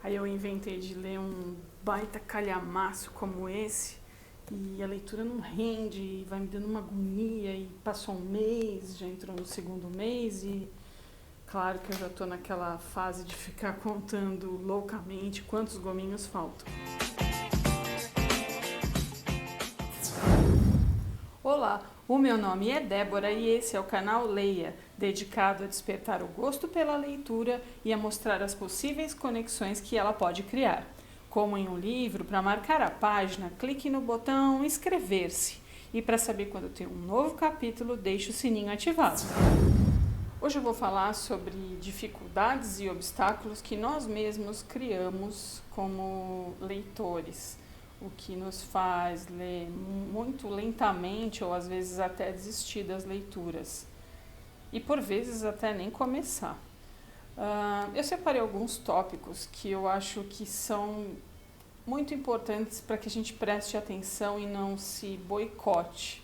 Aí eu inventei de ler um baita calhamaço como esse e a leitura não rende, e vai me dando uma agonia e passou um mês, já entrou no segundo mês e claro que eu já estou naquela fase de ficar contando loucamente quantos gominhos faltam. Olá, o meu nome é Débora e esse é o canal Leia, dedicado a despertar o gosto pela leitura e a mostrar as possíveis conexões que ela pode criar. Como em um livro, para marcar a página, clique no botão inscrever-se e para saber quando tem um novo capítulo, deixe o sininho ativado. Hoje eu vou falar sobre dificuldades e obstáculos que nós mesmos criamos como leitores, o que nos faz ler muito lentamente ou às vezes até desistir das leituras e por vezes até nem começar. Eu separei alguns tópicos que eu acho que são muito importantes para que a gente preste atenção e não se boicote.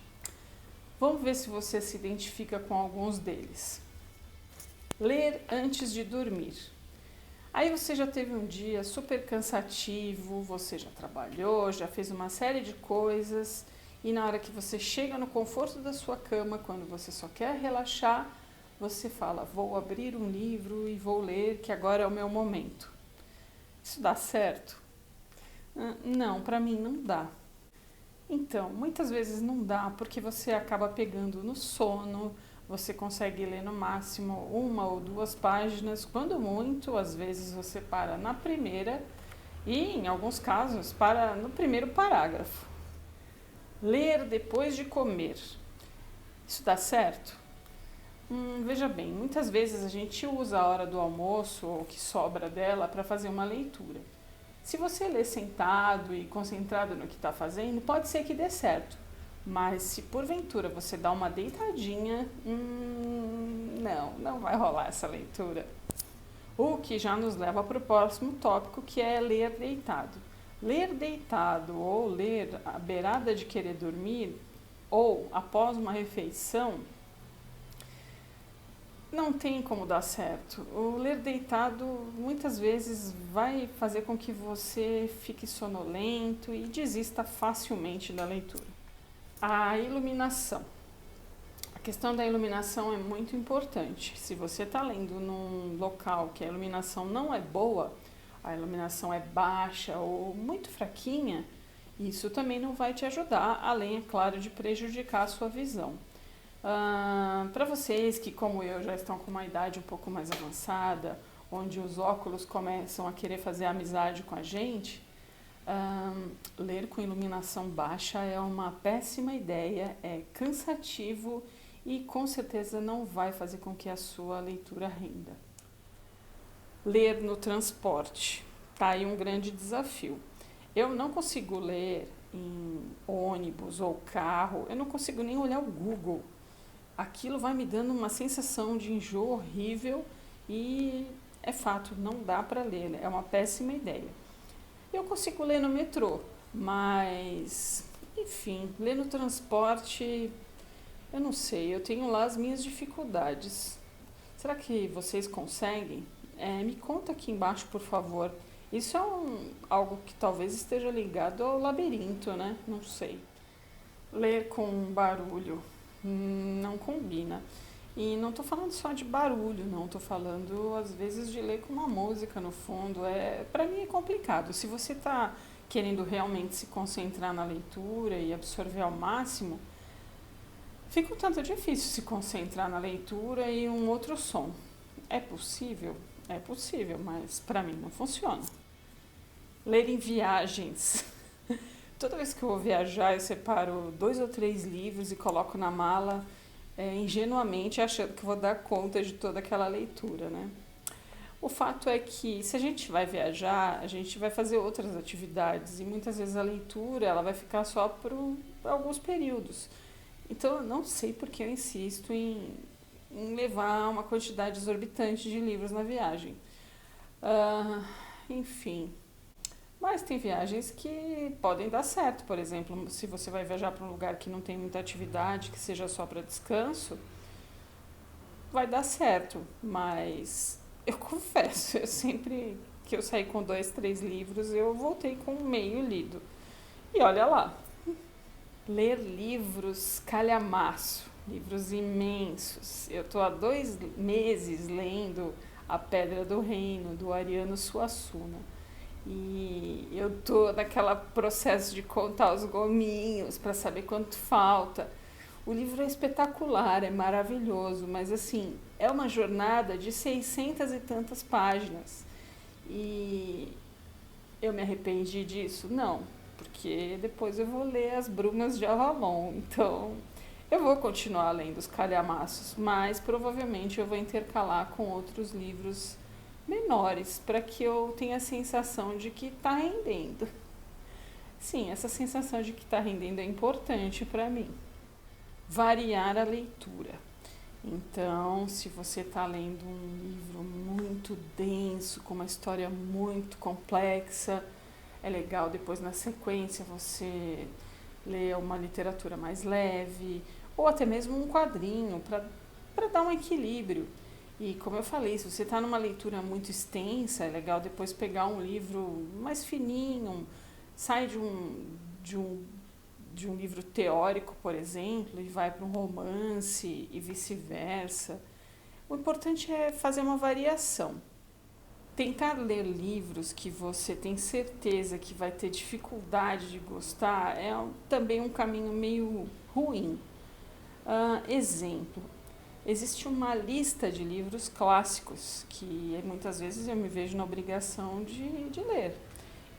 Vamos ver se você se identifica com alguns deles. Ler antes de dormir. Aí você já teve um dia super cansativo, você já trabalhou, já fez uma série de coisas e na hora que você chega no conforto da sua cama, quando você só quer relaxar, você fala, vou abrir um livro e vou ler, que agora é o meu momento. Isso dá certo? Não, para mim não dá. Então, muitas vezes não dá porque você acaba pegando no sono, você consegue ler no máximo 1 ou 2 páginas, quando muito, às vezes você para na primeira e, em alguns casos, para no primeiro parágrafo. Ler depois de comer. Isso dá certo? Veja bem, muitas vezes a gente usa a hora do almoço ou o que sobra dela para fazer uma leitura. Se você lê sentado e concentrado no que está fazendo, pode ser que dê certo. Mas se porventura você dá uma deitadinha, não vai rolar essa leitura. O que já nos leva para o próximo tópico, que é ler deitado. Ler deitado ou ler à beirada de querer dormir ou após uma refeição não tem como dar certo. O ler deitado muitas vezes vai fazer com que você fique sonolento e desista facilmente da leitura. A iluminação. A questão da iluminação é muito importante. Se você está lendo num local que a iluminação não é boa, a iluminação é baixa ou muito fraquinha, isso também não vai te ajudar, além, é claro, de prejudicar a sua visão. Para vocês que, como eu, já estão com uma idade um pouco mais avançada, onde os óculos começam a querer fazer amizade com a gente, ler com iluminação baixa é uma péssima ideia, é cansativo e com certeza não vai fazer com que a sua leitura renda. Ler no transporte, tá aí um grande desafio. Eu não consigo ler em ônibus ou carro, eu não consigo nem olhar o Google. Aquilo vai me dando uma sensação de enjoo horrível e é fato, não dá para ler, é uma péssima ideia. Eu consigo ler no metrô, mas, enfim, ler no transporte, eu não sei, eu tenho lá as minhas dificuldades. Será que vocês conseguem? Me conta aqui embaixo, por favor. Isso é algo que talvez esteja ligado ao labirinto, né? Não sei. Ler com barulho não combina. E não estou falando só de barulho, não. Estou falando, às vezes, de ler com uma música no fundo. Para mim é complicado. Se você está querendo realmente se concentrar na leitura e absorver ao máximo, fica um tanto difícil se concentrar na leitura e um outro som. É possível? É possível, mas para mim não funciona. Ler em viagens. Toda vez que eu vou viajar, eu separo 2 ou 3 livros e coloco na mala, ingenuamente achando que vou dar conta de toda aquela leitura, né? O fato é que se a gente vai viajar, a gente vai fazer outras atividades e muitas vezes a leitura ela vai ficar só por alguns períodos. Então eu não sei porque eu insisto em levar uma quantidade exorbitante de livros na viagem. Enfim. Mas tem viagens que podem dar certo, por exemplo, se você vai viajar para um lugar que não tem muita atividade, que seja só para descanso, vai dar certo, mas eu confesso, eu sempre que eu saí com 2, 3 livros, eu voltei com meio lido. E olha lá, ler livros calhamaço, livros imensos. Eu estou há 2 meses lendo A Pedra do Reino, do Ariano Suassuna. E eu tô naquela processo de contar os gominhos para saber quanto falta. O livro é espetacular, é maravilhoso, mas assim, é uma jornada de 600 e tantas páginas. E eu me arrependi disso? Não, porque depois eu vou ler As Brumas de Avalon. Então, eu vou continuar lendo os calhamaços, mas provavelmente eu vou intercalar com outros livros menores, para que eu tenha a sensação de que está rendendo. Sim, essa sensação de que está rendendo é importante para mim. Variar a leitura. Então, se você está lendo um livro muito denso, com uma história muito complexa, é legal depois na sequência você ler uma literatura mais leve, ou até mesmo um quadrinho, para dar um equilíbrio. E como eu falei, se você está numa leitura muito extensa, é legal depois pegar um livro mais fininho, sai de um livro teórico, por exemplo, e vai para um romance e vice-versa. O importante é fazer uma variação. Tentar ler livros que você tem certeza que vai ter dificuldade de gostar é também um caminho meio ruim. Exemplo, existe uma lista de livros clássicos que muitas vezes eu me vejo na obrigação de ler.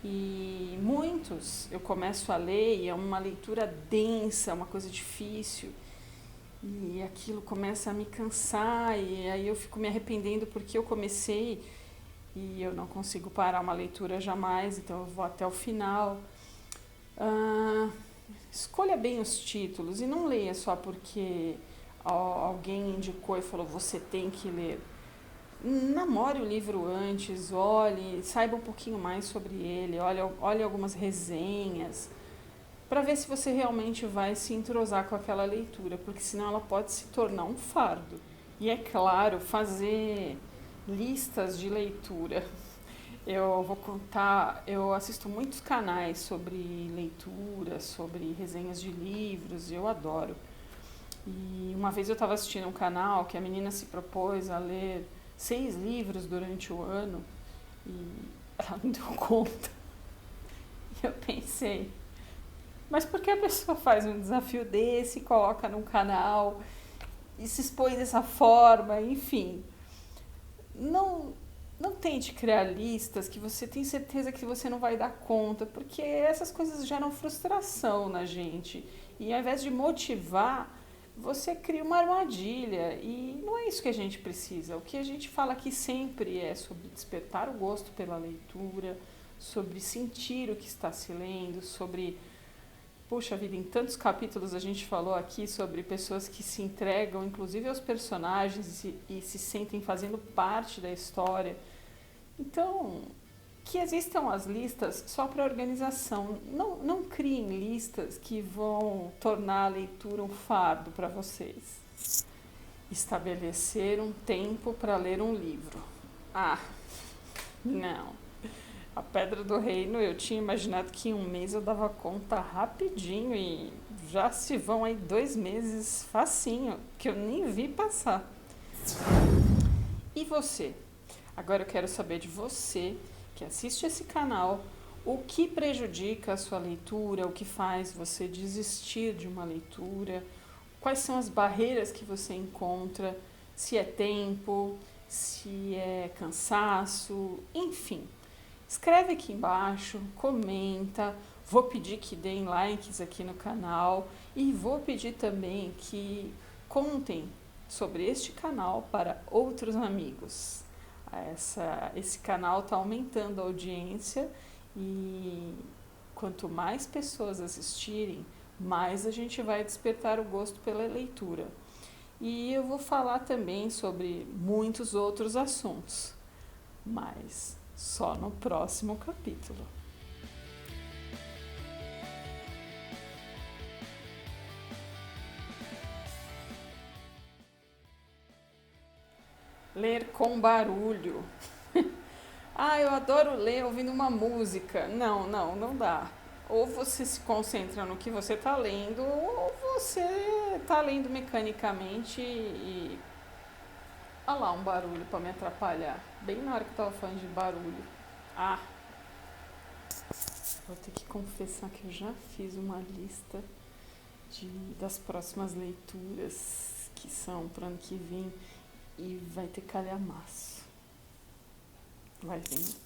E muitos eu começo a ler e é uma leitura densa, uma coisa difícil. E aquilo começa a me cansar e aí eu fico me arrependendo porque eu comecei e eu não consigo parar uma leitura jamais, então eu vou até o final. Escolha bem os títulos e não leia só porque alguém indicou e falou você tem que ler. Namore o livro antes, olhe, saiba um pouquinho mais sobre ele, olhe algumas resenhas, para ver se você realmente vai se entrosar com aquela leitura, porque senão ela pode se tornar um fardo. E é claro, fazer listas de leitura. Eu vou contar, eu assisto muitos canais sobre leitura, sobre resenhas de livros, eu adoro. E uma vez eu estava assistindo um canal que a menina se propôs a ler 6 livros durante o ano e ela não deu conta. E eu pensei, mas por que a pessoa faz um desafio desse, coloca num canal e se expõe dessa forma, enfim. Não tente criar listas que você tem certeza que você não vai dar conta, porque essas coisas geram frustração na gente. E ao invés de motivar, você cria uma armadilha e não é isso que a gente precisa. O que a gente fala aqui sempre é sobre despertar o gosto pela leitura, sobre sentir o que está se lendo, sobre... Puxa vida, em tantos capítulos a gente falou aqui sobre pessoas que se entregam, inclusive aos personagens, e se sentem fazendo parte da história. Então, que existam as listas só para organização. Não criem listas que vão tornar a leitura um fardo para vocês. Estabelecer um tempo para ler um livro. Não. A Pedra do Reino, eu tinha imaginado que em um mês eu dava conta rapidinho e já se vão aí 2 meses facinho, que eu nem vi passar. E você? Agora eu quero saber de você, que assiste esse canal, o que prejudica a sua leitura, o que faz você desistir de uma leitura, quais são as barreiras que você encontra, se é tempo, se é cansaço, enfim. Escreve aqui embaixo, comenta, vou pedir que deem likes aqui no canal e vou pedir também que contem sobre este canal para outros amigos. Esse canal está aumentando a audiência e quanto mais pessoas assistirem, mais a gente vai despertar o gosto pela leitura. E eu vou falar também sobre muitos outros assuntos, mas só no próximo capítulo. Ler com barulho. Ah, eu adoro ler ouvindo uma música. Não, não, não dá. Ou você se concentra no que você está lendo, ou você está lendo mecanicamente e. Olha lá um barulho para me atrapalhar. Bem na hora que eu estava falando de barulho. Ah, vou ter que confessar que eu já fiz uma lista das próximas leituras que são para o ano que vem e vai ter calhamaço. Vai vendo.